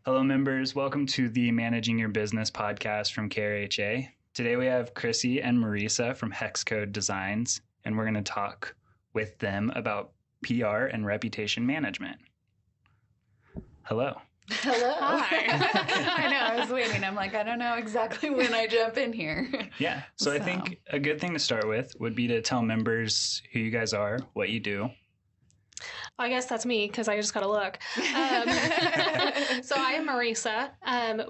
Hello, members. Welcome to the Managing Your Business podcast from KRHA. Today we have Chrissy and Marisa from Hexcode Designs, and we're going to talk with them about PR and reputation management. Hello. Hello. Hi. I know, I was waiting. I'm like, I don't know exactly when I jump in here. Yeah. So I think a good thing to start with would be to tell members who you guys are, what you do. I guess that's me because I just got to look. So I am Marisa.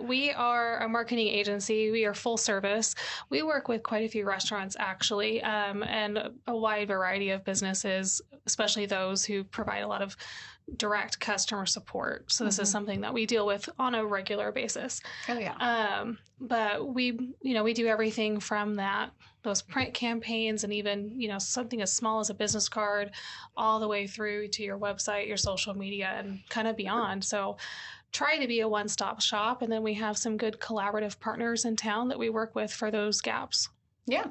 We are a marketing agency. We are full service. We work with quite a few restaurants, actually, and a wide variety of businesses, especially those who provide a lot of direct customer support. So this is something that we deal with on a regular basis. Oh, yeah. But we do everything from those print campaigns and even, something as small as a business card all the way through to your website, your social media, and kind of beyond. So try to be a one-stop shop. And then we have some good collaborative partners in town that we work with for those gaps. Yeah.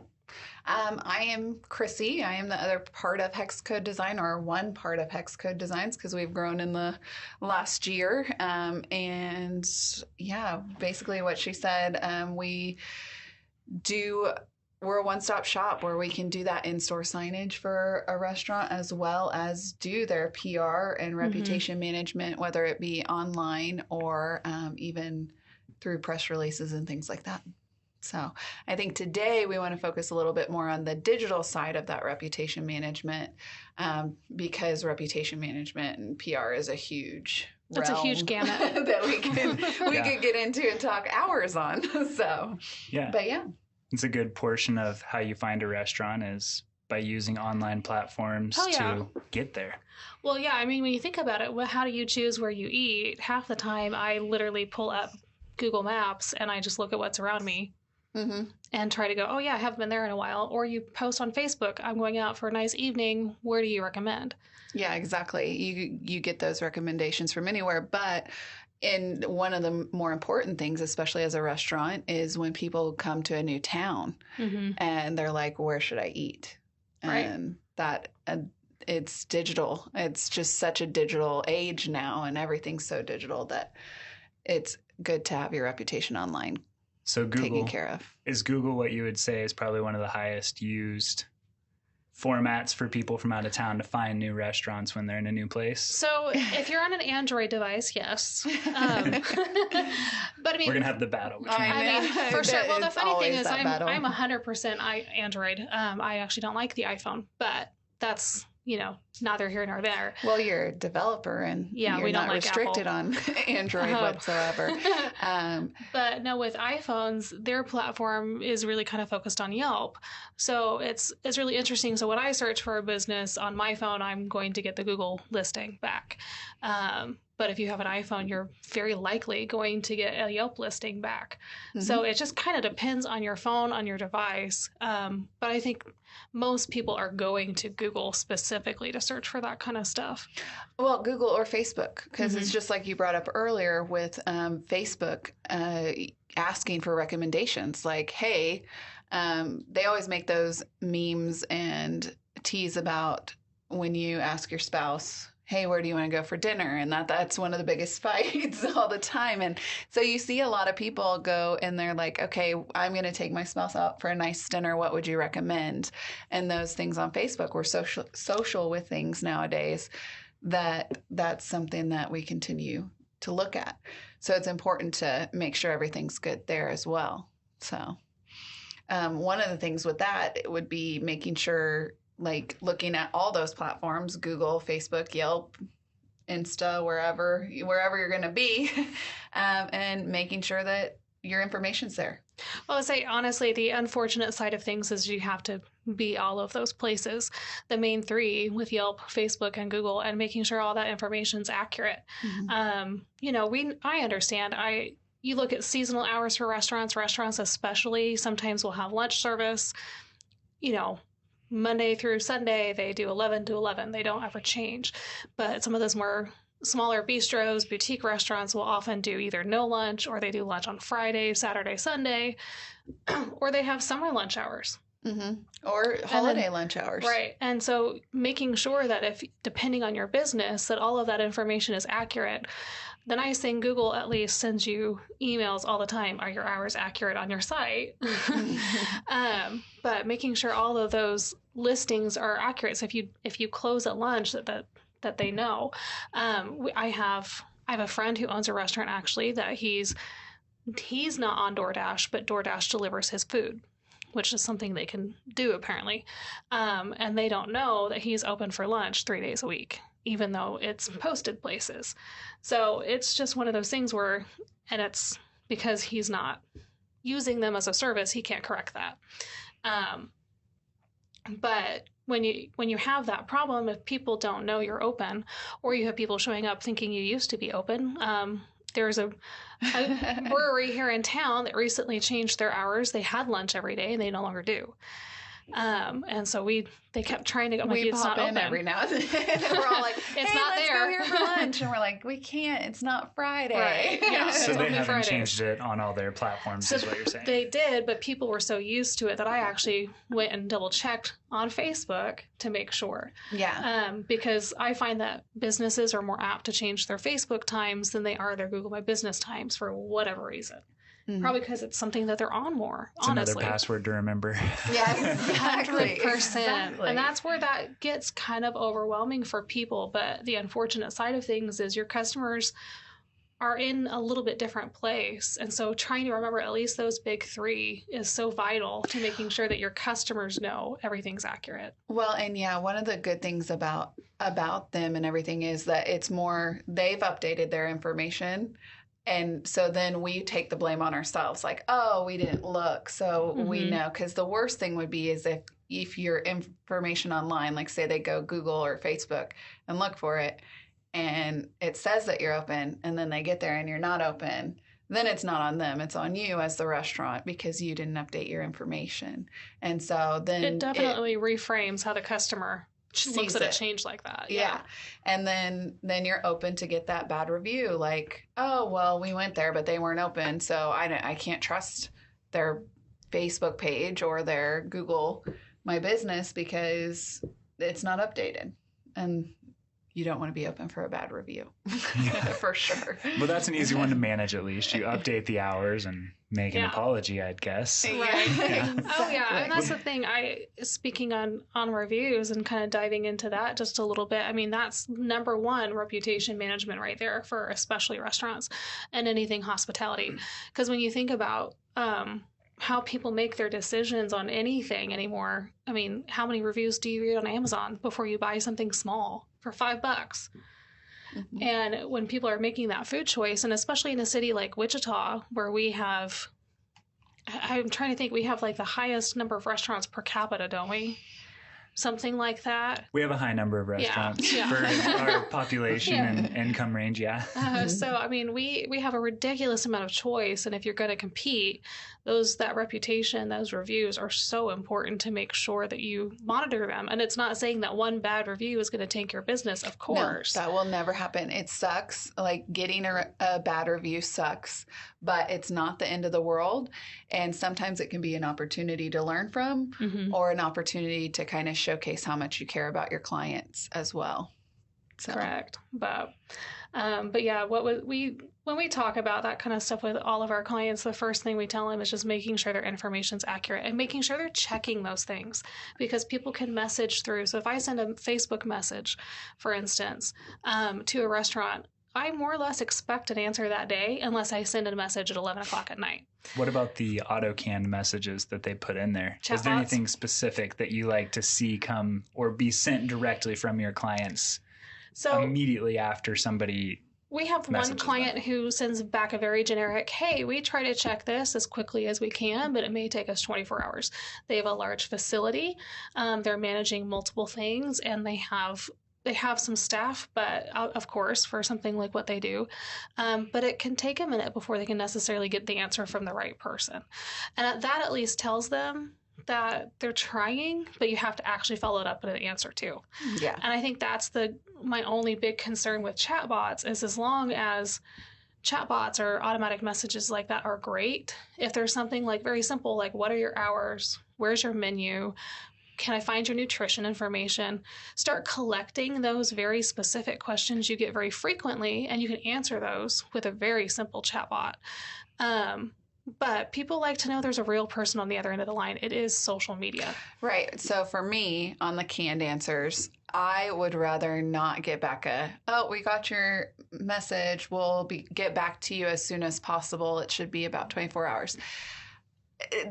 I am Chrissy. I am the other part of Hexcode Design, or one part of Hexcode Designs, because we've grown in the last year. And yeah, basically what she said, we're a one-stop shop where we can do that in-store signage for a restaurant as well as do their PR and reputation management, whether it be online or even through press releases and things like that. So I think today we want to focus a little bit more on the digital side of that reputation management, because reputation management and PR is a huge That's a huge gamut that we could get into and talk hours on. So yeah, but yeah, it's a good portion of how you find a restaurant is by using online platforms to get there. Well, yeah, I mean, when you think about it, how do you choose where you eat? Half the time I literally pull up Google Maps and I just look at what's around me. And try to go, oh yeah, I haven't been there in a while. Or you post on Facebook, I'm going out for a nice evening. Where do you recommend? Yeah, exactly. You get those recommendations from anywhere. But one of the more important things, especially as a restaurant, is when people come to a new town and they're like, where should I eat? Right. And it's digital. It's just such a digital age now, and everything's so digital that it's good to have your reputation online. So Google, taken care of. Is Google what you would say is probably one of the highest used formats for people from out of town to find new restaurants when they're in a new place? So if you're on an Android device, yes. But I mean, we're going to have the battle. I mean, for sure. Well, the funny thing is I'm 100% Android. I actually don't like the iPhone, but that's, neither here nor there. Well, you're a developer and you're not restricted on Android whatsoever. But no, with iPhones, their platform is really kind of focused on Yelp. So it's really interesting. So when I search for a business on my phone, I'm going to get the Google listing back. But if you have an iPhone, you're very likely going to get a Yelp listing back. So it just kind of depends on your phone, on your device. But I think most people are going to Google specifically to search for that kind of stuff. Well, Google or Facebook, because it's just like you brought up earlier with Facebook asking for recommendations. Like, hey, they always make those memes and tease about when you ask your spouse, hey, where do you want to go for dinner? And that's one of the biggest fights all the time. And so you see a lot of people go and they're like, okay, I'm going to take my spouse out for a nice dinner. What would you recommend? And those things on Facebook, we're social with things nowadays, that's something that we continue to look at. So it's important to make sure everything's good there as well. So one of the things with that would be making sure, like looking at all those platforms, Google, Facebook, Yelp, Insta, wherever you're going to be, and making sure that your information's there. Well, I say, honestly, the unfortunate side of things is you have to be all of those places, the main three with Yelp, Facebook, and Google, and making sure all that information's accurate. I understand. You look at seasonal hours for restaurants especially, sometimes will have lunch service, Monday through Sunday, they do 11 to 11. They don't ever change. But some of those more smaller bistros, boutique restaurants will often do either no lunch, or they do lunch on Friday, Saturday, Sunday, or they have summer lunch hours. Or holiday lunch hours. Right. And so making sure that if, depending on your business, that all of that information is accurate. The nice thing, Google at least sends you emails all the time. Are your hours accurate on your site? But making sure all of those listings are accurate. So if you close at lunch, that they know. I have a friend who owns a restaurant actually that he's not on DoorDash, but DoorDash delivers his food, which is something they can do apparently. And they don't know that he's open for lunch 3 days a week, even though it's posted places. So it's just one of those things where, and it's because he's not using them as a service, he can't correct that. But when you have that problem, if people don't know you're open, or you have people showing up thinking you used to be open, there's a brewery here in town that recently changed their hours. They had lunch every day, and they no longer do. And so they kept trying to go. We pop in every now and then. We're all like, it's hey, not let's there. go here for lunch. And we're like, we can't. It's not Friday. Right. Yeah. So they haven't Fridays. changed it on all their platforms, So is what you're saying. They did, but people were so used to it that I actually went and double checked on Facebook to make sure. Yeah. Because I find that businesses are more apt to change their Facebook times than they are their Google My Business times for whatever reason. Probably because it's something that they're on more, it's honestly. another password to remember. Yeah, exactly. 100%. Exactly. And that's where that gets kind of overwhelming for people. But the unfortunate side of things is your customers are in a little bit different place. And so trying to remember at least those big three is so vital to making sure that your customers know everything's accurate. Well, and yeah, one of the good things about them and everything is that it's more, they've updated their information. And so then we take the blame on ourselves, like, oh, we didn't look, so we know. Because the worst thing would be is if your information online, like say they go Google or Facebook and look for it, and it says that you're open, and then they get there and you're not open, then it's not on them. It's on you as the restaurant because you didn't update your information. And so then it definitely reframes how the customer looks at a change like that. Yeah. And then you're open to get that bad review. Like, oh, well, we went there, but they weren't open. So I can't trust their Facebook page or their Google My Business because it's not updated. And you don't want to be open for a bad review. For sure. Well, that's an easy one to manage at least. You update the hours and make an apology, I'd guess. Right. Yeah. Exactly. Oh, yeah. And that's the thing. Speaking on reviews and kind of diving into that just a little bit, I mean, that's number one reputation management right there for especially restaurants and anything hospitality. Because when you think about how people make their decisions on anything anymore, I mean, how many reviews do you read on Amazon before you buy something small for $5? Mm-hmm. And when people are making that food choice, and especially in a city like Wichita, where we have, I'm trying to think, we have like the highest number of restaurants per capita, don't we? Something like that. We have a high number of restaurants for our population and income range, So, I mean, we have a ridiculous amount of choice. And if you're going to compete, that reputation, those reviews are so important to make sure that you monitor them. And it's not saying that one bad review is going to tank your business, of course. No, that will never happen. It sucks. Like getting a bad review sucks, but it's not the end of the world. And sometimes it can be an opportunity to learn from or an opportunity to kind of showcase how much you care about your clients as well. So. Correct. But yeah, when we talk about that kind of stuff with all of our clients, the first thing we tell them is just making sure their information's accurate and making sure they're checking those things because people can message through. So if I send a Facebook message, for instance, to a restaurant, I more or less expect an answer that day unless I send a message at 11 o'clock at night. What about the auto-canned messages that they put in there? Chatbots? Is there anything specific that you like to see come or be sent directly from your clients immediately after somebody we have one client who sends back a very generic, hey, we try to check this as quickly as we can, but it may take us 24 hours. They have a large facility. They're managing multiple things, and they have some staff, but of course, for something like what they do. But it can take a minute before they can necessarily get the answer from the right person. And that at least tells them that they're trying, but you have to actually follow it up with an answer too. Yeah. And I think that's my only big concern with chatbots is as long as chatbots or automatic messages like that are great, if there's something like very simple, like what are your hours? Where's your menu? Can I find your nutrition information? Start collecting those very specific questions you get very frequently, and you can answer those with a very simple chatbot. But people like to know there's a real person on the other end of the line. It is social media. Right. So for me, on the canned answers, I would rather not get back we got your message. We'll get back to you as soon as possible. It should be about 24 hours.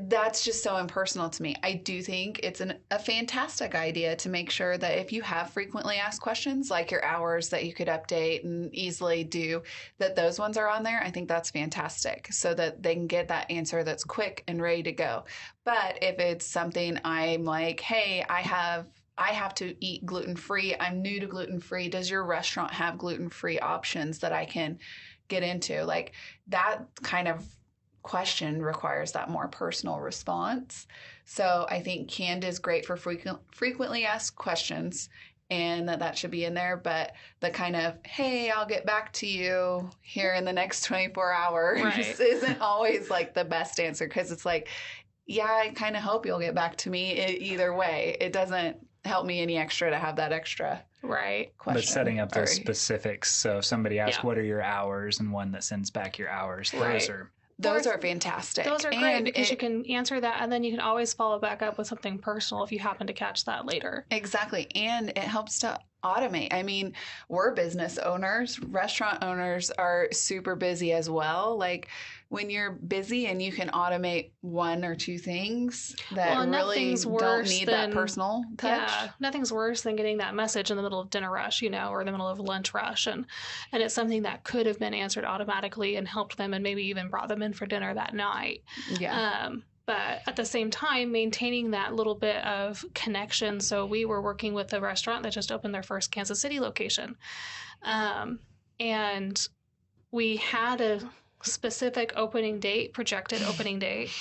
That's just so impersonal to me. I do think it's a fantastic idea to make sure that if you have frequently asked questions, like your hours that you could update and easily do, that those ones are on there. I think that's fantastic so that they can get that answer that's quick and ready to go. But if it's something I'm like, hey, I have to eat gluten-free. I'm new to gluten-free. Does your restaurant have gluten-free options that I can get into? Like that kind of question requires that more personal response. So I think canned is great for frequently asked questions, and that should be in there. But the kind of, hey, I'll get back to you here in the next 24 hours isn't always like the best answer, because it's like, yeah, I kind of hope you'll get back to me either way. It doesn't help me any extra to have that extra question. But setting up those specifics. So if somebody asks, what are your hours, and one that sends back your hours, those are fantastic. Those are great because you can answer that, and then you can always follow back up with something personal if you happen to catch that later. Exactly. And it helps to automate. I mean, we're business owners. Restaurant owners are super busy as well. Like when you're busy and you can automate one or two things that really don't need that personal touch. Yeah, nothing's worse than getting that message in the middle of dinner rush, or in the middle of lunch rush. And it's something that could have been answered automatically and helped them and maybe even brought them in for dinner that night. Yeah. But at the same time, maintaining that little bit of connection. So we were working with a restaurant that just opened their first Kansas City location. And we had a specific projected opening date,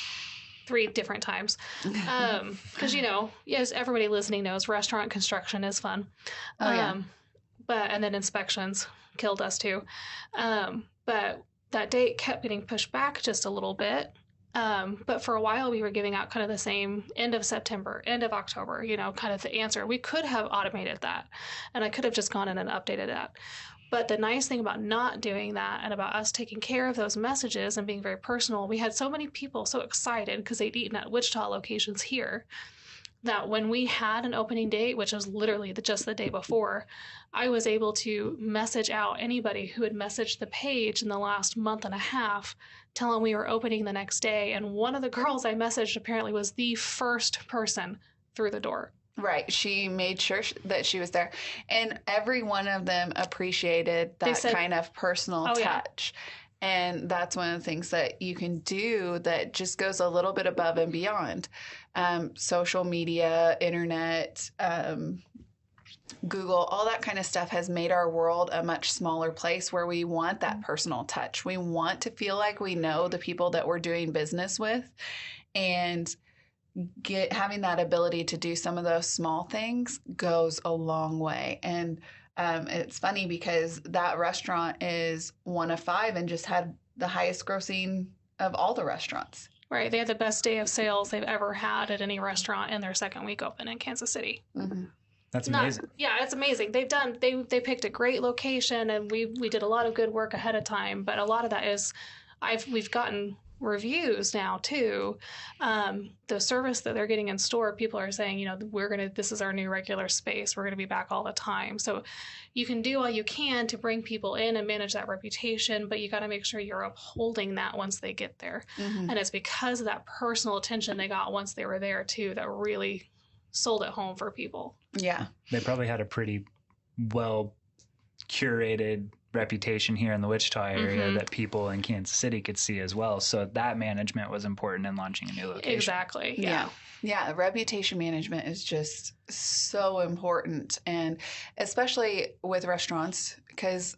3 different times. Because, as everybody listening knows, restaurant construction is fun. And then inspections killed us too. But that date kept getting pushed back just a little bit. But for a while, we were giving out kind of the same end of September, end of October, kind of the answer. We could have automated that, and I could have just gone in and updated that. But the nice thing about not doing that and about us taking care of those messages and being very personal, we had so many people so excited because they'd eaten at Wichita locations here that when we had an opening date, which was literally just the day before, I was able to message out anybody who had messaged the page in the last month and a half, telling we were opening the next day. And one of the girls I messaged apparently was the first person through the door. Right. She made sure that she was there. And every one of them appreciated that kind of personal touch. Yeah. And that's one of the things that you can do that just goes a little bit above and beyond. Social media, internet, Google, all that kind of stuff has made our world a much smaller place where we want that personal touch. We want to feel like we know the people that we're doing business with, and having that ability to do some of those small things goes a long way. And it's funny because that restaurant is 1 of 5 and just had the highest grossing of all the restaurants. Right. They had the best day of sales they've ever had at any restaurant in their second week open in Kansas City. Mm-hmm. That's amazing. It's amazing. They picked a great location, and we did a lot of good work ahead of time. But a lot of that is we've gotten reviews now too. The service that they're getting in store, people are saying, this is our new regular space. We're going to be back all the time. So you can do all you can to bring people in and manage that reputation, but you got to make sure you're upholding that once they get there. Mm-hmm. And it's because of that personal attention they got once they were there too that really sold it home for people. Yeah. They probably had a pretty well curated reputation here in the Wichita area that people in Kansas City could see as well. So that management was important in launching a new location. Exactly. Yeah. Yeah. Reputation management is just so important. And especially with restaurants, because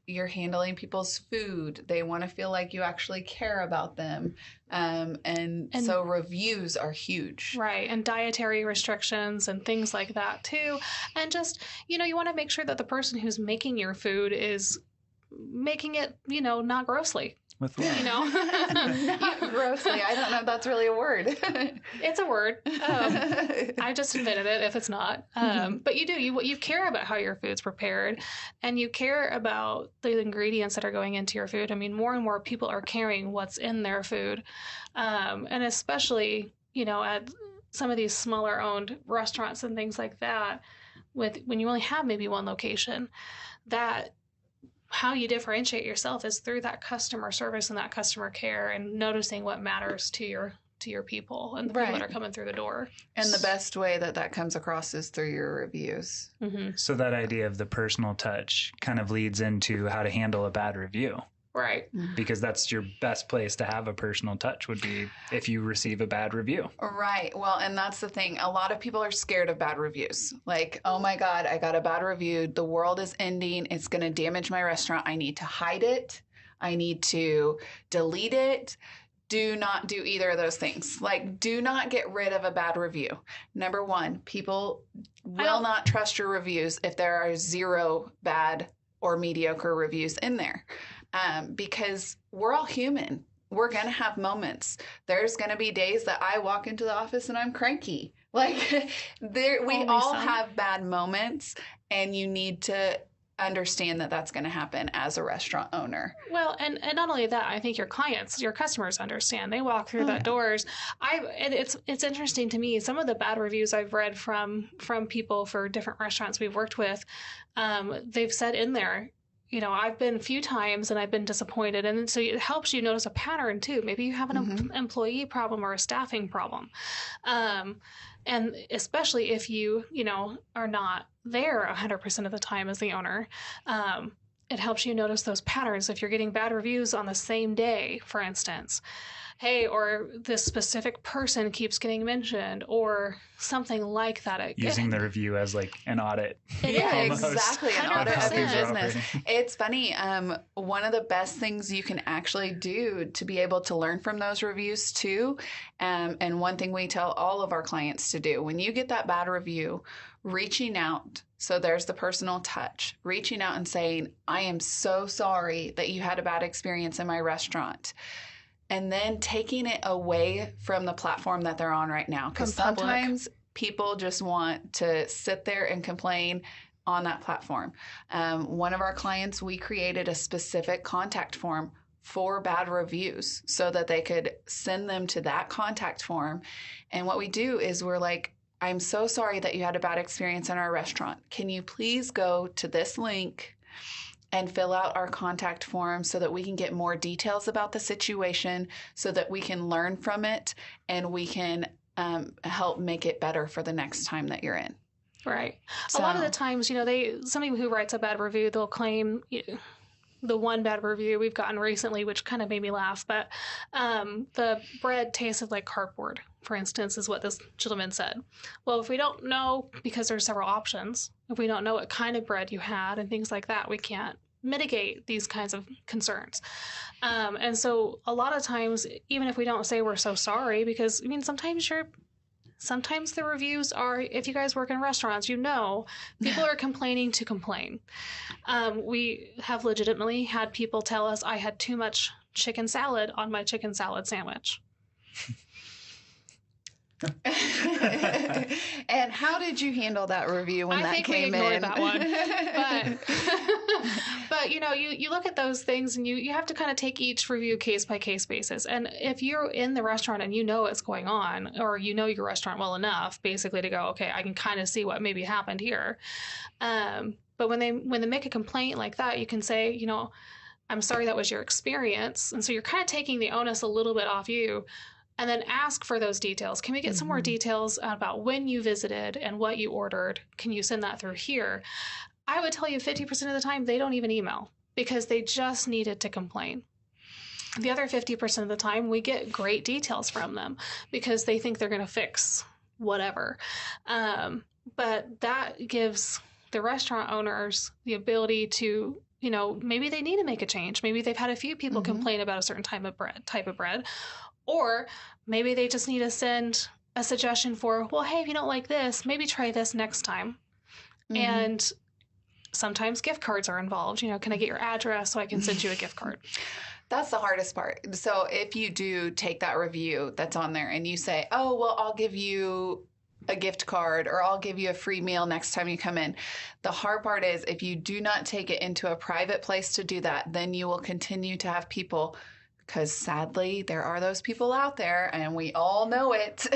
you're handling people's food. They want to feel like you actually care about them. And so reviews are huge. Right. And dietary restrictions and things like that too. And just, you want to make sure that the person who's making your food is making it, not grossly. with love. You know, Not grossly. I don't know if that's really a word. it's a word. I just invented it if it's not. But you care about how your food's prepared, and you care about the ingredients that are going into your food. I mean, more and more people are caring what's in their food. And especially, at some of these smaller owned restaurants and things like that, when you only have maybe one location, that how you differentiate yourself is through that customer service and that customer care and noticing what matters to your people and the people that are coming through the door. And the best way that comes across is through your reviews. Mm-hmm. So that idea of the personal touch kind of leads into how to handle a bad review. Right. Because that's your best place to have a personal touch would be if you receive a bad review. Right. Well, and that's the thing. A lot of people are scared of bad reviews. Like, oh my God, I got a bad review. The world is ending. It's going to damage my restaurant. I need to hide it. I need to delete it. Do not do either of those things. Like, do not get rid of a bad review. Number one, people will not trust your reviews if there are 0 bad or mediocre reviews in there. Because we're all human. We're going to have moments. There's going to be days that I walk into the office and I'm cranky. Like, we all have bad moments, and you need to understand that that's going to happen as a restaurant owner. Well, and not only that, I think your customers understand. They walk through the doors. And it's interesting to me. Some of the bad reviews I've read from people for different restaurants we've worked with, they've said in there, I've been a few times and I've been disappointed. And so it helps you notice a pattern too. Maybe you have an employee problem or a staffing problem. And especially if you are not there 100% of the time as the owner, it helps you notice those patterns. If you're getting bad reviews on the same day, for instance, hey, or this specific person keeps getting mentioned or something like that. Using the review as like an audit. Yeah, exactly. An audit of your 100%. business. It's funny. One of the best things you can actually do to be able to learn from those reviews too, and one thing we tell all of our clients to do, when you get that bad review, reaching out. So there's the personal touch, reaching out and saying, I am so sorry that you had a bad experience in my restaurant. And then taking it away from the platform that they're on right now. Because sometimes people just want to sit there and complain on that platform. One of our clients, we created a specific contact form for bad reviews so that they could send them to that contact form. And what we do is we're like, I'm so sorry that you had a bad experience in our restaurant. Can you please go to this link and fill out our contact form so that we can get more details about the situation, so that we can learn from it and we can help make it better for the next time that you're in. Right. So, a lot of the times, somebody who writes a bad review, they'll claim the one bad review we've gotten recently, which kind of made me laugh, but the bread tasted like cardboard, for instance, is what this gentleman said. Well, if we don't know, because there's several options, if we don't know what kind of bread you had and things like that, we can't mitigate these kinds of concerns. And so a lot of times, even if we don't say we're so sorry, because sometimes the reviews are, if you guys work in restaurants, people are complaining to complain. We have legitimately had people tell us I had too much chicken salad on my chicken salad sandwich. And how did you handle that review when that came in? I think we ignored that one. But you look at those things and you have to kind of take each review case by case basis. And if you're in the restaurant and you know what's going on, or you know your restaurant well enough, basically to go, okay, I can kind of see what maybe happened here. But when they make a complaint like that, you can say, I'm sorry that was your experience. And so you're kind of taking the onus a little bit off you. And then ask for those details. Can we get some more details about when you visited and what you ordered? Can you send that through here? I would tell you 50% of the time, they don't even email because they just needed to complain. The other 50% of the time, we get great details from them because they think they're going to fix whatever. But that gives the restaurant owners the ability to, maybe they need to make a change. Maybe they've had a few people complain about a certain type of bread. Or maybe they just need to send a suggestion for, well, hey, if you don't like this, maybe try this next time. And sometimes gift cards are involved. Can I get your address so I can send you a gift card? That's the hardest part. So if you do take that review that's on there and you say, oh, well, I'll give you a gift card or I'll give you a free meal next time you come in. The hard part is if you do not take it into a private place to do that, then you will continue to have people, because sadly there are those people out there and we all know it,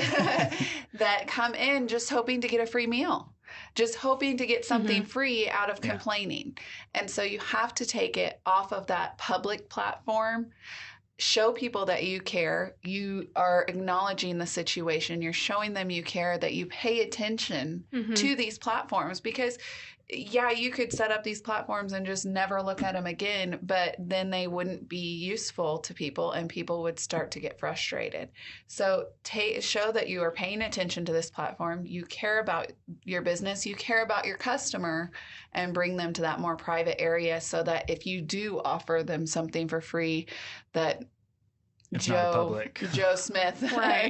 that come in just hoping to get a free meal, just hoping to get something free out of complaining. And so you have to take it off of that public platform. Show people that you care. You are acknowledging the situation. You're showing them you care, that you pay attention to these platforms, because yeah, you could set up these platforms and just never look at them again, but then they wouldn't be useful to people and people would start to get frustrated. So show that you are paying attention to this platform. You care about your business. You care about your customer, and bring them to that more private area so that if you do offer them something for free, that it's not public. Joe Smith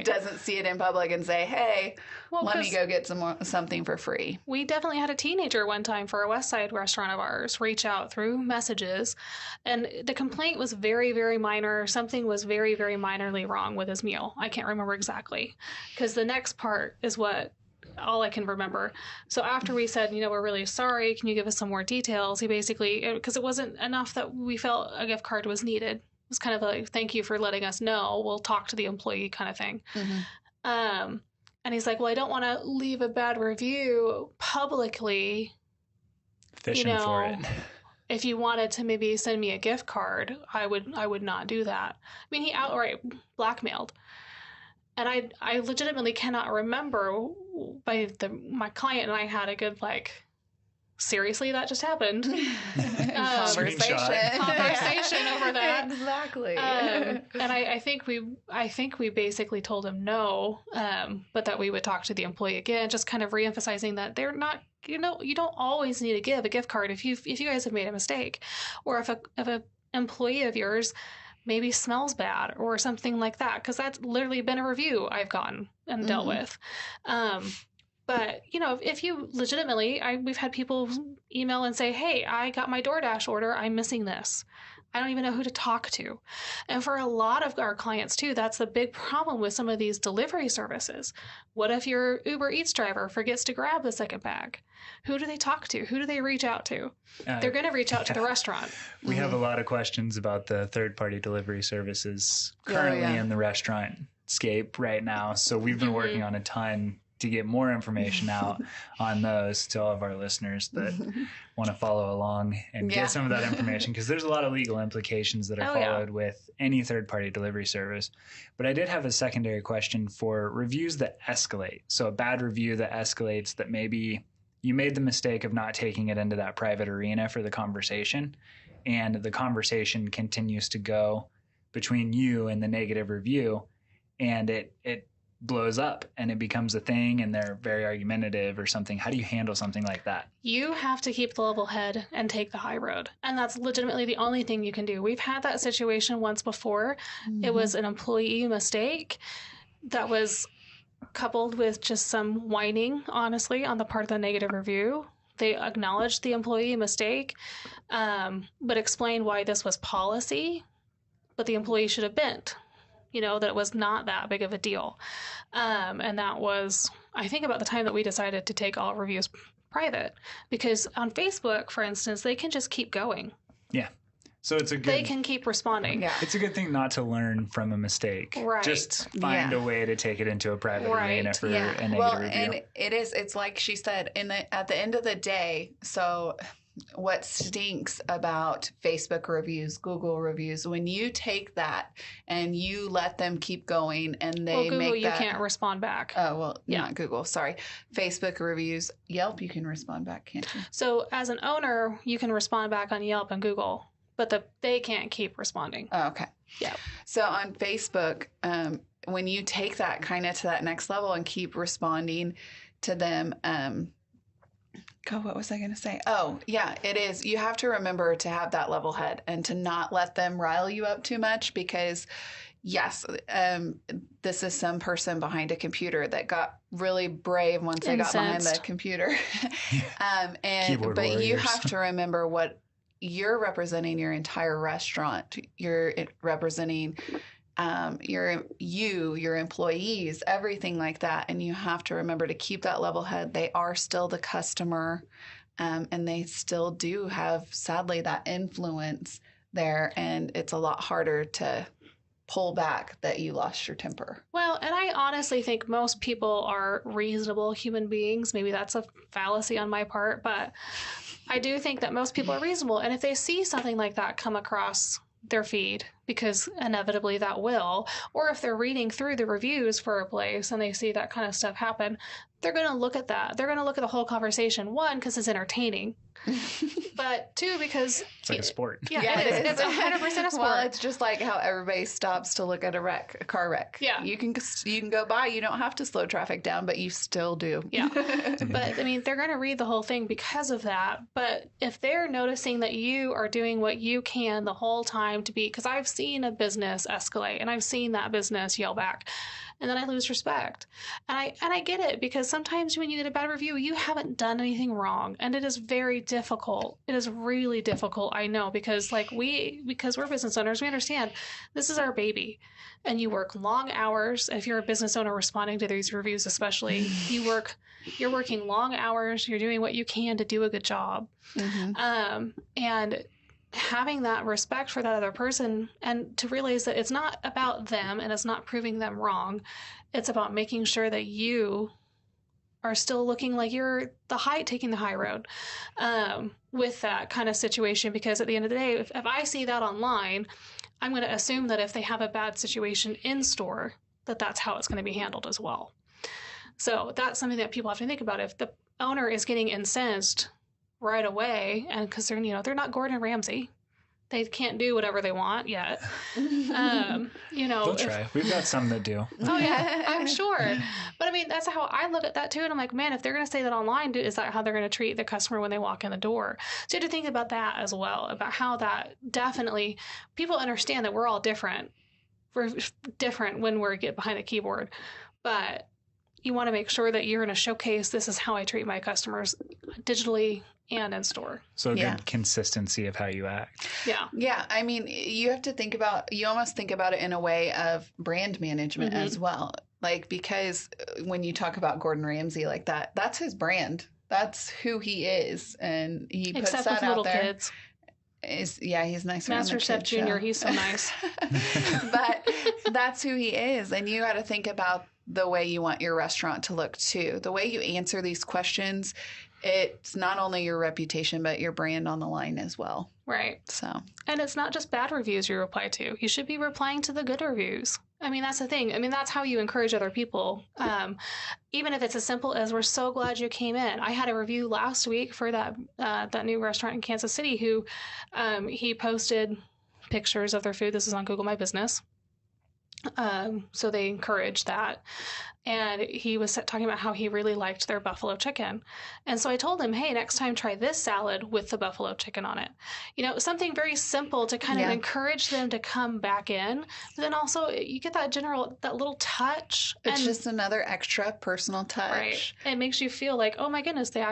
doesn't see it in public and say, hey, let me go get something for free. We definitely had a teenager one time for a West Side restaurant of ours reach out through messages. And the complaint was very, very minor. Something was very, very minorly wrong with his meal. I can't remember exactly, because the next part is what all I can remember. So after we said, we're really sorry, can you give us some more details? He basically, because it wasn't enough that we felt a gift card was needed. It was kind of like, thank you for letting us know. We'll talk to the employee kind of thing. And he's like, well, I don't want to leave a bad review publicly. Fishing for it. If you wanted to maybe send me a gift card, I would not do that. I mean, he outright blackmailed. And I legitimately cannot remember. My client and I had a good, seriously, that just happened. Conversation over that. Exactly. And I think we basically told him no, but that we would talk to the employee again, just kind of reemphasizing that they're not, you don't always need to give a gift card if you guys have made a mistake, or if a employee of yours maybe smells bad or something like that, because that's literally been a review I've gotten and dealt with. But, if you legitimately, we've had people email and say, hey, I got my DoorDash order, I'm missing this. I don't even know who to talk to. And for a lot of our clients too, that's the big problem with some of these delivery services. What if your Uber Eats driver forgets to grab the second bag? Who do they talk to? Who do they reach out to? They're going to reach out to the restaurant. We have a lot of questions about the third-party delivery services currently in the restaurant scape right now. So we've been working on a ton to get more information out on those to all of our listeners that want to follow along and get some of that information, because there's a lot of legal implications that are followed with any third-party delivery service. But I did have a secondary question for reviews that escalate. So a bad review that escalates, that maybe you made the mistake of not taking it into that private arena for the conversation, and the conversation continues to go between you and the negative review, and it blows up and it becomes a thing and they're very argumentative or something. How do you handle something like that? You have to keep the level head and take the high road. And that's legitimately the only thing you can do. We've had that situation once before. It was an employee mistake that was coupled with just some whining, honestly, on the part of the negative review. They acknowledged the employee mistake, but explained why this was policy, but the employee should have bent. That it was not that big of a deal. And that was, I think, about the time that we decided to take all reviews private. Because on Facebook, for instance, they can just keep going. Yeah. So they can keep responding. Yeah. It's a good thing not to learn from a mistake. Right. Just find a way to take it into a private arena for a negative review. And it's like she said, at the end of the day, so what stinks about Facebook reviews, Google reviews, when you take that and you let them keep going and they Google, make that... you can't respond back. Oh, well, not Google, sorry. Facebook reviews, Yelp, you can respond back, can't you? So as an owner, you can respond back on Yelp and Google, but they can't keep responding. Oh, okay. Yeah. So on Facebook, when you take that kind of to that next level and keep responding to them... what was I going to say? Oh, yeah, it is. You have to remember to have that level head and to not let them rile you up too much, because, yes, this is some person behind a computer that got really brave once they got behind the computer. Keyboard but warriors. you have to remember what you're representing your entire restaurant. You're representing your employees, everything like that. And you have to remember to keep that level head. They are still the customer, and they still do have, sadly, that influence there. And it's a lot harder to pull back that you lost your temper. Well, and I honestly think most people are reasonable human beings. Maybe that's a fallacy on my part, but I do think that most people are reasonable. And if they see something like that come across their feed, because inevitably that will, or if they're reading through the reviews for a place and they see that kind of stuff happen, they're going to look at that. They're going to look at the whole conversation, one, because it's entertaining, but two, because it's like a sport. Yeah, it is. It's 100% a sport. Well, it's just like how everybody stops to look at a car wreck. Yeah. You can go by. You don't have to slow traffic down, but you still do. Yeah. But I mean, they're going to read the whole thing because of that. But if they're noticing that you are doing what you can the whole time to be, because I've seen a business escalate and I've seen that business yell back, and then I lose respect. And I get it, because sometimes when you get a bad review, you haven't done anything wrong. And it is very difficult. It is really difficult, I know, because because we're business owners, we understand this is our baby. And you work long hours. If you're a business owner responding to these reviews, especially, you're working long hours. You're doing what you can to do a good job. Mm-hmm. And having that respect for that other person, and to realize that it's not about them and it's not proving them wrong. It's about making sure that you are still looking like you're taking the high road with that kind of situation. Because at the end of the day, if I see that online, I'm going to assume that if they have a bad situation in store, that's how it's going to be handled as well. So that's something that people have to think about. If the owner is getting incensed right away, and because they're not Gordon Ramsay, they can't do whatever they want yet. They'll try. We've got some that do. Oh yeah, I'm sure. But I mean, that's how I look at that too. And I'm like, man, if they're going to say that online, is that how they're going to treat the customer when they walk in the door? So you have to think about that as well, about how that definitely, people understand that we're all different. We're different when we get behind a keyboard, but you want to make sure that you're going to showcase, this is how I treat my customers digitally and in store. So good consistency of how you act. Yeah. Yeah. I mean, you almost think about it in a way of brand management as well. Like, because when you talk about Gordon Ramsay like that, that's his brand. That's who he is. And he puts Except that with little out there. kids. He's nice. Master Chef Jr., he's so nice. But that's who he is. And you got to think about the way you want your restaurant to look too. The way you answer these questions, it's not only your reputation, but your brand on the line as well. Right. So, and it's not just bad reviews you reply to. You should be replying to the good reviews. I mean, that's the thing. I mean, that's how you encourage other people. Even if it's as simple as, we're so glad you came in. I had a review last week for that new restaurant in Kansas City who he posted pictures of their food. This is on Google My Business. So they encouraged that. And he was talking about how he really liked their buffalo chicken. And so I told him, hey, next time try this salad with the buffalo chicken on it. Something very simple to kind of encourage them to come back in. But then also you get that little touch. It's just another extra personal touch. Right. It makes you feel like, oh my goodness, they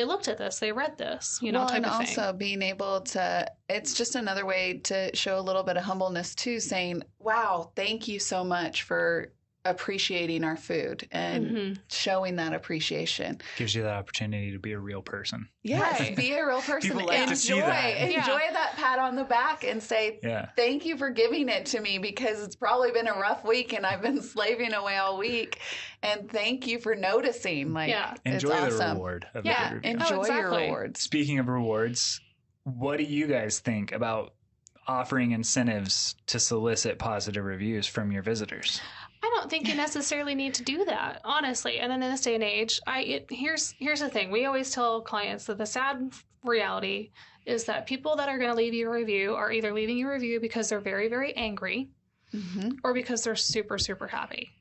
looked at this, they read this, type of thing. And also being able to, it's just another way to show a little bit of humbleness too, saying, wow, thank you so much for appreciating our food and showing that appreciation. Gives you the opportunity to be a real person. Yes, right. Be a real person. People like to see that. Enjoy that pat on the back and say, thank you for giving it to me, because it's probably been a rough week and I've been slaving away all week. And thank you for noticing. Enjoy it's the awesome. reward of the good review. Enjoy your rewards. Speaking of rewards, what do you guys think about offering incentives to solicit positive reviews from your visitors? I don't think you necessarily need to do that, honestly. And then in this day and age, here's the thing. We always tell clients that the sad reality is that people that are going to leave you a review are either leaving you a review because they're very, very angry or because they're super, super happy.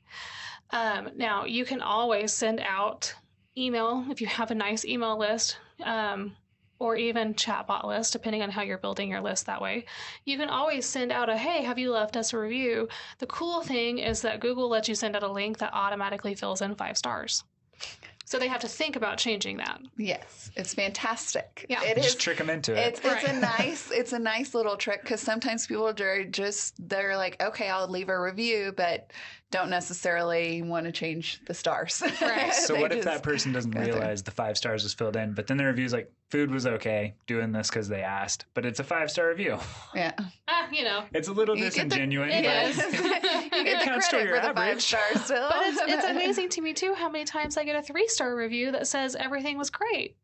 Now, you can always send out email if you have a nice email list, or even chatbot list, depending on how you're building your list that way. You can always send out hey, have you left us a review? The cool thing is that Google lets you send out a link that automatically fills in 5 stars. So they have to think about changing that. Yes, it's fantastic. Yeah. It Just is. trick them into it. It's a nice little trick because sometimes people they're like, okay, I'll leave a review, but don't necessarily want to change the stars. Right. So what if that person doesn't go through. realize the 5 stars was filled in, but then the review's like, food was okay, doing this because they asked, but it's a 5-star review. Yeah. You know. It's a little You get the- disingenuous. it but is. You get the counts toward credit your for the 5 average. stars still. But it's amazing to me too how many times I get a 3-star review that says everything was great.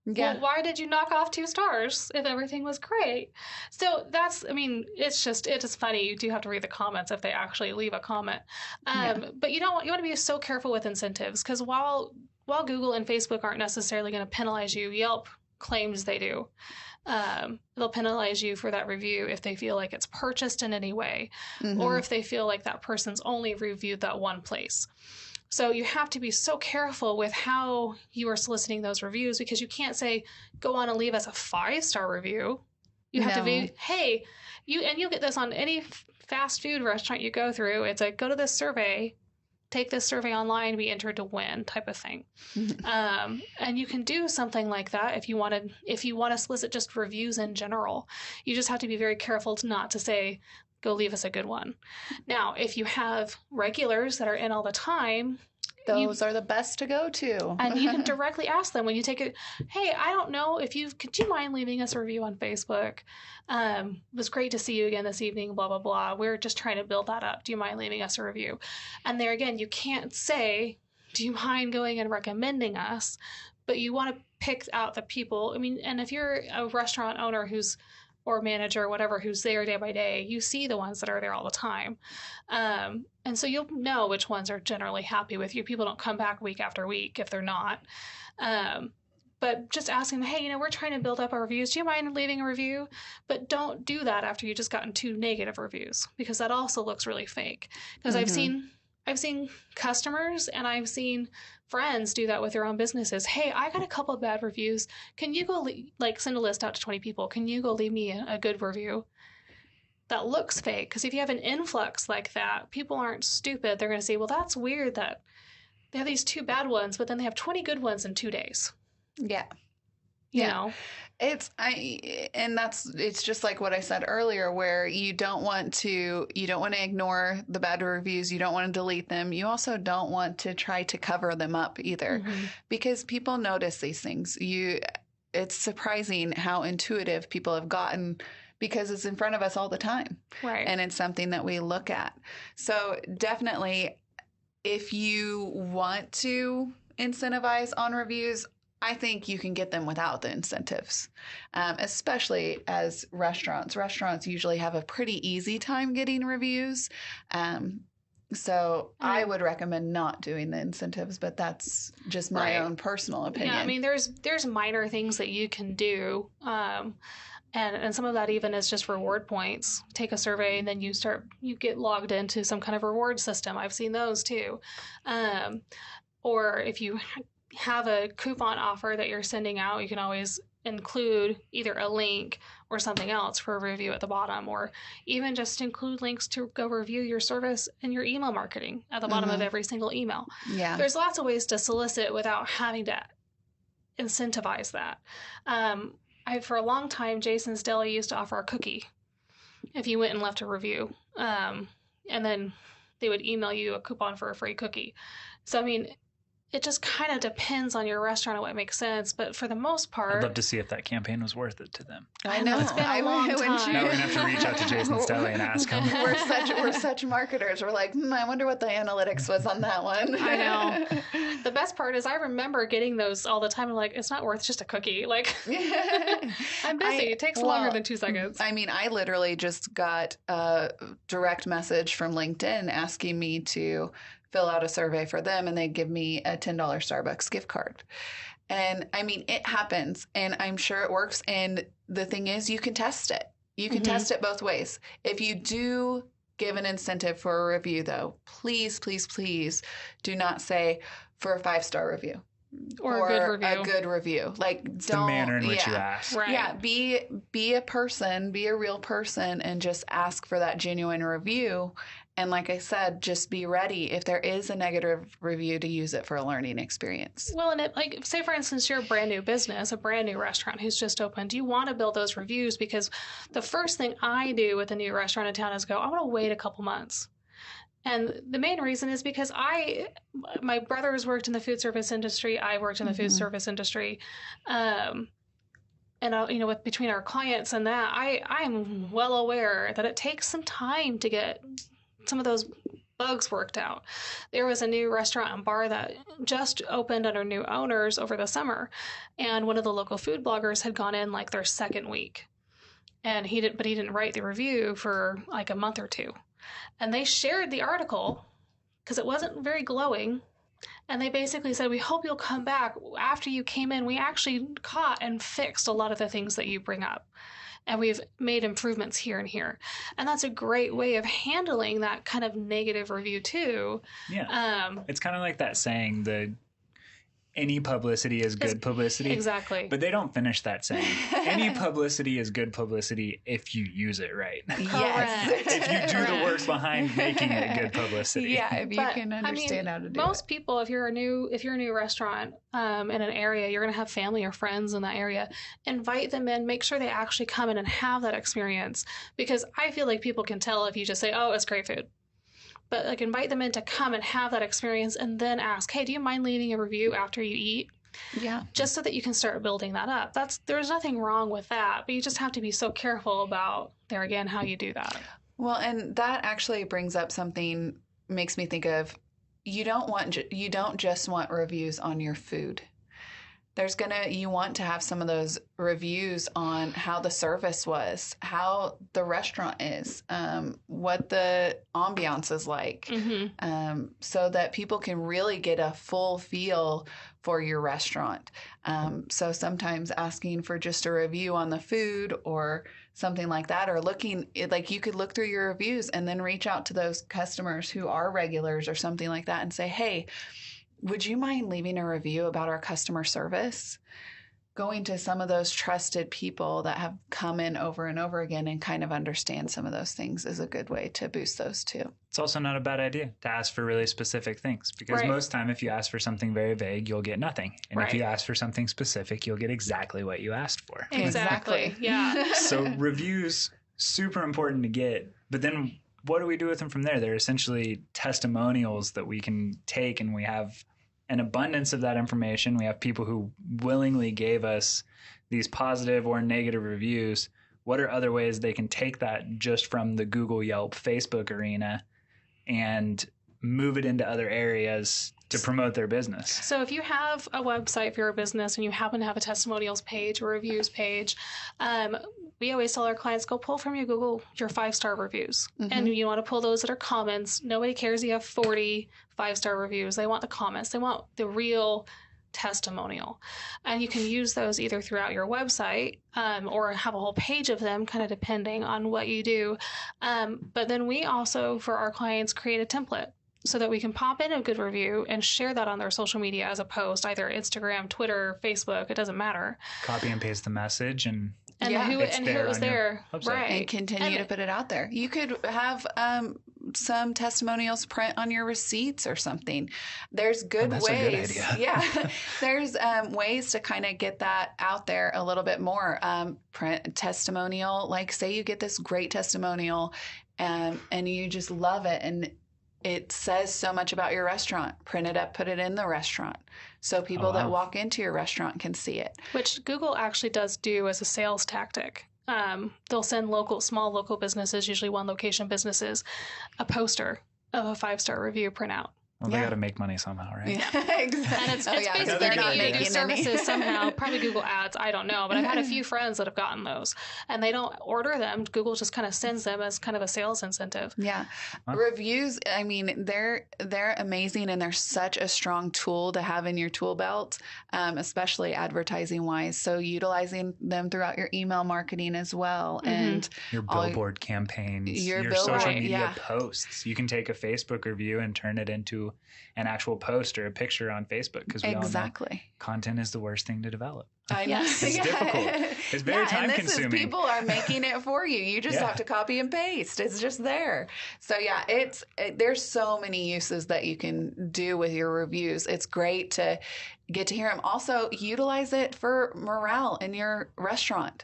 Yeah. Well, why did you knock off 2 stars if everything was great? So it is funny. You do have to read the comments if they actually leave a comment. But you want to be so careful with incentives because while Google and Facebook aren't necessarily going to penalize you, Yelp claims they do. They'll penalize you for that review if they feel like it's purchased in any way, or if they feel like that person's only reviewed that one place. So you have to be so careful with how you are soliciting those reviews because you can't say, go on and leave us a 5-star review. You have to be, hey, you'll get this on any fast food restaurant you go through. It's like, go to this survey, take this survey online, be entered to win type of thing. And you can do something like that if you want to solicit just reviews in general. You just have to be very careful not to say, go leave us a good one. Now, if you have regulars that are in all the time, those are the best to go to. And you can directly ask them when you take it, hey, I don't know if could you mind leaving us a review on Facebook? It was great to see you again this evening, blah, blah, blah. We're just trying to build that up. Do you mind leaving us a review? And there again, you can't say, do you mind going and recommending us? But you want to pick out the people. I mean, and if you're a restaurant owner or manager or whatever who's there day by day, you see the ones that are there all the time. And so you'll know which ones are generally happy with you. People don't come back week after week if they're not. But just asking them, hey, we're trying to build up our reviews. Do you mind leaving a review? But don't do that after you just gotten 2 negative reviews because that also looks really fake. Because I've seen customers and I've seen friends do that with their own businesses. Hey, I got a couple of bad reviews. Can you go send a list out to 20 people? Can you go leave me a good review? That looks fake because if you have an influx like that, people aren't stupid. They're going to say, well, that's weird that they have these 2 bad ones, but then they have 20 good ones in 2 days. Yeah. You know? It's just like what I said earlier, where you don't want to ignore the bad reviews. You don't want to delete them. You also don't want to try to cover them up either, because people notice these things. It's surprising how intuitive people have gotten because it's in front of us all the time. Right. And it's something that we look at. So definitely, if you want to incentivize on reviews, I think you can get them without the incentives, especially as restaurants. Restaurants usually have a pretty easy time getting reviews. So I would recommend not doing the incentives, but that's just my own personal opinion. Yeah, I mean, there's minor things that you can do. And some of that even is just reward points. Take a survey and then you get logged into some kind of reward system. I've seen those too. Or if you have a coupon offer that you're sending out, you can always include either a link or something else for a review at the bottom, or even just include links to go review your service and your email marketing at the bottom of every single email. Yeah. There's lots of ways to solicit without having to incentivize that. For a long time, Jason's Deli used to offer a cookie if you went and left a review. And then they would email you a coupon for a free cookie. So, I mean, it just kind of depends on your restaurant and what makes sense. But for the most part, I'd love to see if that campaign was worth it to them. I know. It's been a long time. Now we're going to have to reach out to Jason's Deli and ask him. We're such marketers. We're like, I wonder what the analytics was on that one. I know. The best part is I remember getting those all the time. I'm like, it's not worth just a cookie. Like, I'm busy. It takes longer than 2 seconds. I mean, I literally just got a direct message from LinkedIn asking me to fill out a survey for them, and they give me a $10 Starbucks gift card. And I mean, it happens, and I'm sure it works. And the thing is, you can test it. You can test it both ways. If you do give an incentive for a review, though, please, please, please do not say for a 5-star review. Or a good review. Like, it's the manner in which you ask. Right. Yeah, be a person, be a real person, and just ask for that genuine review. And like I said, just be ready if there is a negative review to use it for a learning experience. Well, and say for instance, you're a brand new business, a brand new restaurant who's just opened. You want to build those reviews because the first thing I do with a new restaurant in town is go, I want to wait a couple months. And the main reason is because my brothers worked in the food service industry. I worked in the food service industry. And between our clients and that, I'm well aware that it takes some time to get some of those bugs worked out. There was a new restaurant and bar that just opened under new owners over the summer. And one of the local food bloggers had gone in like their second week. And he didn't write the review for like a month or two. And they shared the article because it wasn't very glowing. And they basically said, we hope you'll come back. After you came in, we actually caught and fixed a lot of the things that you bring up. And we've made improvements here and here. And that's a great way of handling that kind of negative review too. Yeah. It's kind of like that saying, any publicity is good publicity. Exactly. But they don't finish that saying. Any publicity is good publicity if you use it right. Yes. If you do the work behind making it good publicity. Yeah, if you can understand how to do it. Most people, if you're a new restaurant in an area, you're going to have family or friends in that area. Invite them in. Make sure they actually come in and have that experience. Because I feel like people can tell if you just say, oh, it's great food. But like invite them in to come and have that experience and then ask, hey, do you mind leaving a review after you eat? Yeah. Just so that you can start building that up. There's nothing wrong with that, but you just have to be so careful about, there again, how you do that. Well, and that actually brings up something, makes me think of, you don't just want reviews on your food. You want to have some of those reviews on how the service was, how the restaurant is, what the ambiance is like, so that people can really get a full feel for your restaurant. So sometimes asking for just a review on the food or something like that, or you could look through your reviews and then reach out to those customers who are regulars or something like that and say, hey, would you mind leaving a review about our customer service? Going to some of those trusted people that have come in over and over again and kind of understand some of those things is a good way to boost those too. It's also not a bad idea to ask for really specific things because most time if you ask for something very vague, you'll get nothing. And if you ask for something specific, you'll get exactly what you asked for. Exactly. Yeah. So reviews, super important to get, but then what do we do with them from there? They're essentially testimonials that we can take, and we have an abundance of that information. We have people who willingly gave us these positive or negative reviews. What are other ways they can take that just from the Google, Yelp, Facebook arena and move it into other areas to promote their business? So if you have a website for your business and you happen to have a testimonials page or reviews page, we always tell our clients, go pull from your Google your 5-star reviews. And you want to pull those that are comments. Nobody cares you have 40 5-star reviews. They want the comments. They want the real testimonial. And you can use those either throughout your website or have a whole page of them, kind of depending on what you do. But then we also, for our clients, create a template so that we can pop in a good review and share that on their social media as a post, either Instagram, Twitter, Facebook, it doesn't matter. Copy and paste the message and who was there, right? And continue to put it out there. You could have some testimonials print on your receipts or something. There's good ways. A good idea. Yeah, there's ways to kind of get that out there a little bit more. Print testimonial, like say you get this great testimonial, and you just love it, and it says so much about your restaurant. Print it up, put it in the restaurant, so people that walk into your restaurant can see it. Which Google actually does do as a sales tactic. They'll send small local businesses, usually one location businesses, a poster of a 5-star review printout. Well, they got to make money somehow, right? Yeah, exactly. And it's basically they're not to get you to do making services somehow. Probably Google Ads, I don't know. But I've had a few friends that have gotten those. And they don't order them. Google just kind of sends them as kind of a sales incentive. Yeah. Reviews, I mean, they're amazing, and they're such a strong tool to have in your tool belt, especially advertising-wise. So utilizing them throughout your email marketing as well. And your billboard campaigns, your social media posts. You can take a Facebook review and turn it into to an actual post or a picture on Facebook, because we all know content is the worst thing to develop. I know. It's difficult. It's very time consuming. People are making it for you. You just have to copy and paste. It's just there. So there's so many uses that you can do with your reviews. It's great to get to hear them. Also, utilize it for morale in your restaurant.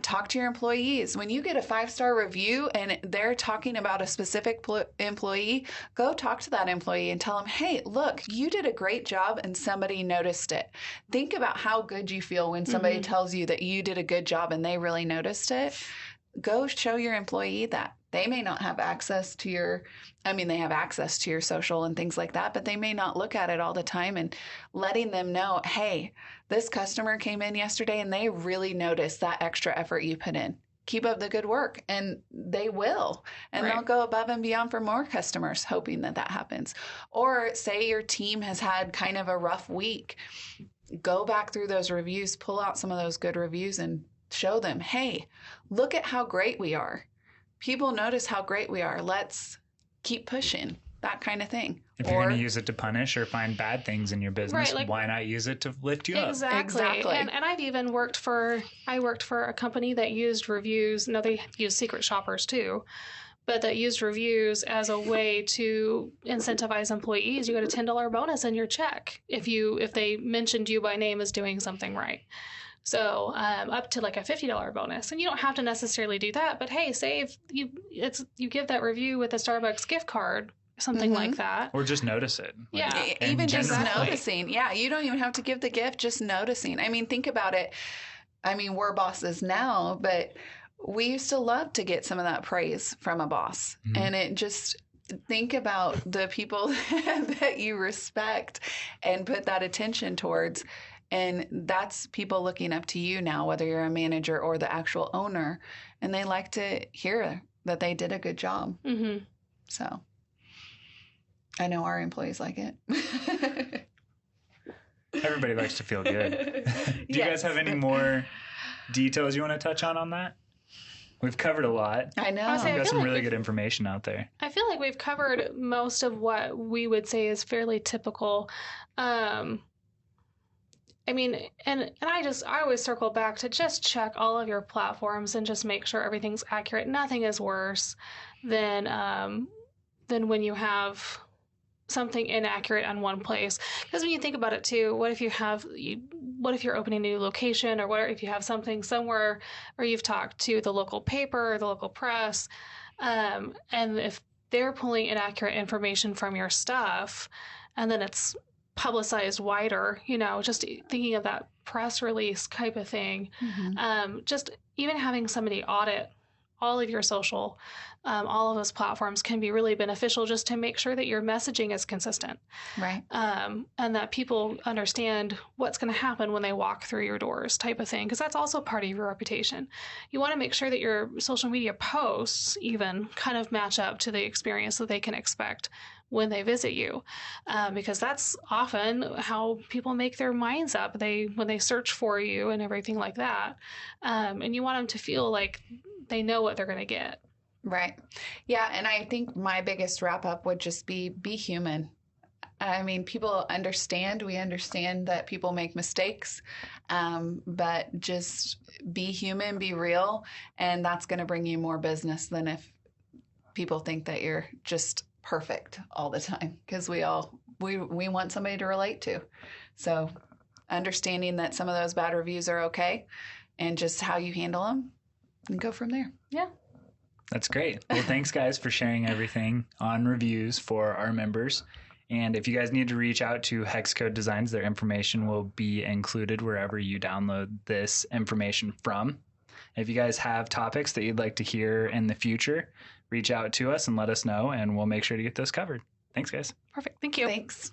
Talk to your employees. When you get a 5-star review and they're talking about a specific employee, go talk to that employee and tell them, hey, look, you did a great job and somebody noticed it. Think about how good you feel when somebody tells you that you did a good job and they really noticed it. Go show your employee that. They may not have access to they have access to your social and things like that, but they may not look at it all the time, and letting them know, hey, this customer came in yesterday and they really noticed that extra effort you put in. Keep up the good work, and they will. And they'll go above and beyond for more customers, hoping that happens. Or say your team has had kind of a rough week. Go back through those reviews, pull out some of those good reviews and show them, hey, look at how great we are. People notice how great we are. Let's keep pushing, that kind of thing. If you're going to use it to punish or find bad things in your business, why not use it to lift you up? Exactly. And I've even worked for a company that used reviews. No, they use secret shoppers too, but that used reviews as a way to incentivize employees. You get a $10 bonus in your check if they mentioned you by name as doing something right. So up to like a $50 bonus. And you don't have to necessarily do that, but hey, say if you give that review with a Starbucks gift card, something like that. Or just notice it. Even just noticing. Yeah, you don't even have to give the gift, just noticing. I mean, think about it. I mean, we're bosses now, but we used to love to get some of that praise from a boss. And it just... think about the people that you respect and put that attention towards. And that's people looking up to you now, whether you're a manager or the actual owner. And they like to hear that they did a good job. So I know our employees like it. Everybody likes to feel good. Do you guys have any more details you want to touch on that? We've covered a lot. I know. We've got some really good information out there. I feel like we've covered most of what we would say is fairly typical. I mean, and I always circle back to just check all of your platforms and just make sure everything's accurate. Nothing is worse than when you have something inaccurate on one place. Because when you think about it too, what if you're opening a new location, or what if you have something somewhere, or you've talked to the local paper or the local press, and if they're pulling inaccurate information from your stuff, and then it's publicized wider, just thinking of that press release type of thing. Just even having somebody audit all of your social, all of those platforms can be really beneficial, just to make sure that your messaging is consistent. Right. And that people understand what's going to happen when they walk through your doors type of thing, because that's also part of your reputation. You want to make sure that your social media posts even kind of match up to the experience that they can expect when they visit you, because that's often how people make their minds up. When they search for you and everything like that, and you want them to feel like they know what they're going to get. Right. Yeah. And I think my biggest wrap up would just be human. I mean, people understand. We understand that people make mistakes, but just be human, be real, and that's going to bring you more business than if people think that you're just perfect all the time, because we want somebody to relate to. So understanding that some of those bad reviews are okay, and just how you handle them, and go from there. Yeah. That's great. Well, thanks guys for sharing everything on reviews for our members. And if you guys need to reach out to Hexcode Designs, their information will be included wherever you download this information from. If you guys have topics that you'd like to hear in the future, reach out to us and let us know, and we'll make sure to get those covered. Thanks, guys. Perfect. Thank you. Thanks.